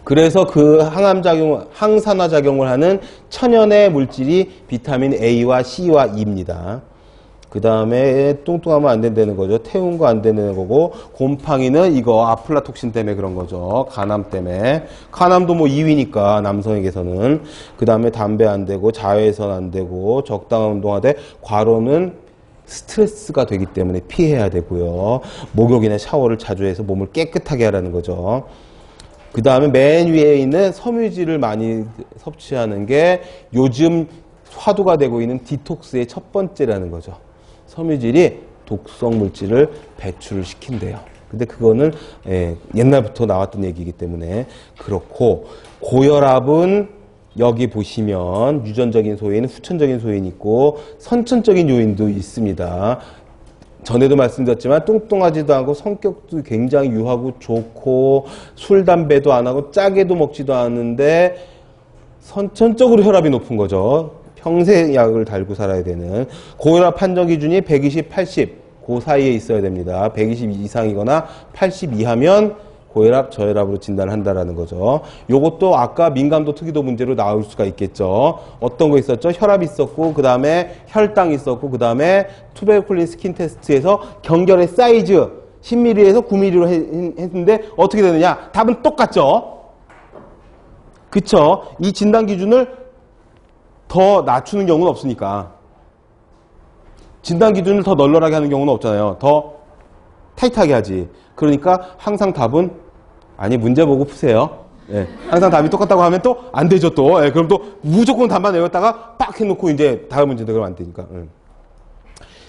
그래서 그 항산화 작용을 하는 천연의 물질이 비타민 A와 C와 E입니다. 그 다음에 뚱뚱하면 안 된다는 거죠. 태운 거 안 되는 거고, 곰팡이는 이거 아플라톡신 때문에 그런 거죠. 간암 때문에. 간암도 뭐 2위니까 남성에게서는. 그 다음에 담배 안 되고, 자외선 안 되고, 적당한 운동하되, 과로는 스트레스가 되기 때문에 피해야 되고요. 목욕이나 샤워를 자주 해서 몸을 깨끗하게 하라는 거죠. 그 다음에 맨 위에 있는 섬유질을 많이 섭취하는 게 요즘 화두가 되고 있는 디톡스의 첫 번째라는 거죠. 섬유질이 독성 물질을 배출을 시킨대요. 근데 그거는 옛날부터 나왔던 얘기이기 때문에 그렇고, 고혈압은 여기 보시면 유전적인 소인, 후천적인 소인이 있고 선천적인 요인도 있습니다. 전에도 말씀드렸지만 뚱뚱하지도 않고 성격도 굉장히 유하고 좋고 술, 담배도 안 하고 짜게도 먹지도 않는데 선천적으로 혈압이 높은 거죠. 평생 약을 달고 살아야 되는. 고혈압 판정 기준이 120, 80 그 사이에 있어야 됩니다. 120 이상이거나 80 이하면 고혈압, 저혈압으로 진단을 한다라는 거죠. 요것도 아까 민감도 특이도 문제로 나올 수가 있겠죠. 어떤 거 있었죠? 혈압 있었고, 그 다음에 혈당 있었고, 그 다음에 투베르클린 스킨 테스트에서 경결의 사이즈, 10mm에서 9mm로 했는데 어떻게 되느냐? 답은 똑같죠? 그쵸? 이 진단 기준을 더 낮추는 경우는 없으니까. 진단 기준을 더 널널하게 하는 경우는 없잖아요. 더 타이트하게 하지. 그러니까 항상 답은 아니 문제 보고 푸세요. 예, 항상 답이 똑같다고 하면 또 안 되죠 또. 예, 그럼 또 무조건 답만 외웠다가 빡 해놓고 이제 다음 문제도 그러면 안 되니까.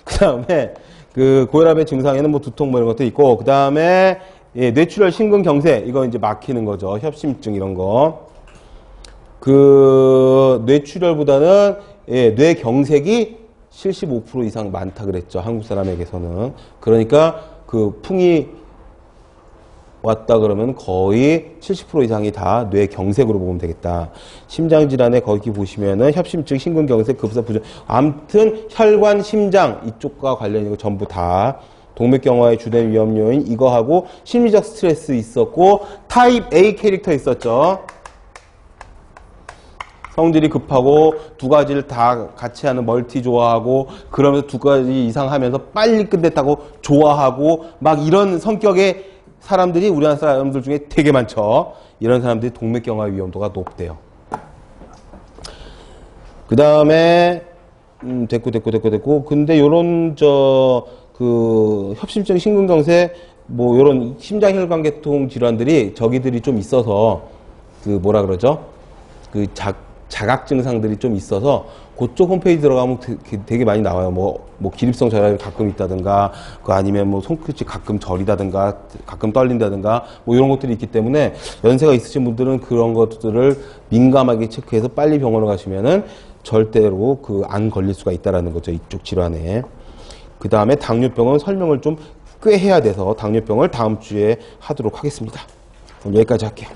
그 다음에 그 고혈압의 증상에는 뭐 두통 뭐 이런 것도 있고, 그 다음에 예, 뇌출혈 심근경색 이거 이제 막히는 거죠. 협심증 이런 거. 그 뇌출혈보다는 예, 뇌경색이 75% 이상 많다 그랬죠. 한국 사람에게서는. 그러니까 그 풍이 왔다 그러면 거의 70% 이상이 다 뇌경색으로 보면 되겠다. 심장질환에 거기 보시면은 협심증, 심근경색, 급사부전, 아무튼 혈관, 심장 이쪽과 관련 있는 거 전부 다 동맥경화의 주된 위험 요인 이거하고 심리적 스트레스 있었고 타입 A 캐릭터 있었죠. 성질이 급하고 두 가지를 다 같이 하는 멀티 좋아하고 그러면서 두 가지 이상 하면서 빨리 끝냈다고 좋아하고 막 이런 성격의 사람들이 우리나라 사람들 중에 되게 많죠. 이런 사람들이 동맥경화 위험도가 높대요. 그 다음에 됐고. 근데 요런 그 협심증, 심근경색 뭐 요런 심장혈관계통 질환들이 저기들이 좀 있어서 그 뭐라 그러죠? 그 자각 증상들이 좀 있어서 그쪽 홈페이지 들어가면 되게 많이 나와요. 뭐 기립성 저혈압이 가끔 있다든가, 그 아니면 뭐 손끝이 가끔 저리다든가, 가끔 떨린다든가, 뭐 이런 것들이 있기 때문에 연세가 있으신 분들은 그런 것들을 민감하게 체크해서 빨리 병원을 가시면은 절대로 그 안 걸릴 수가 있다라는 거죠. 이쪽 질환에. 그 다음에 당뇨병은 설명을 좀 꽤 해야 돼서 당뇨병을 다음 주에 하도록 하겠습니다. 그럼 여기까지 할게요.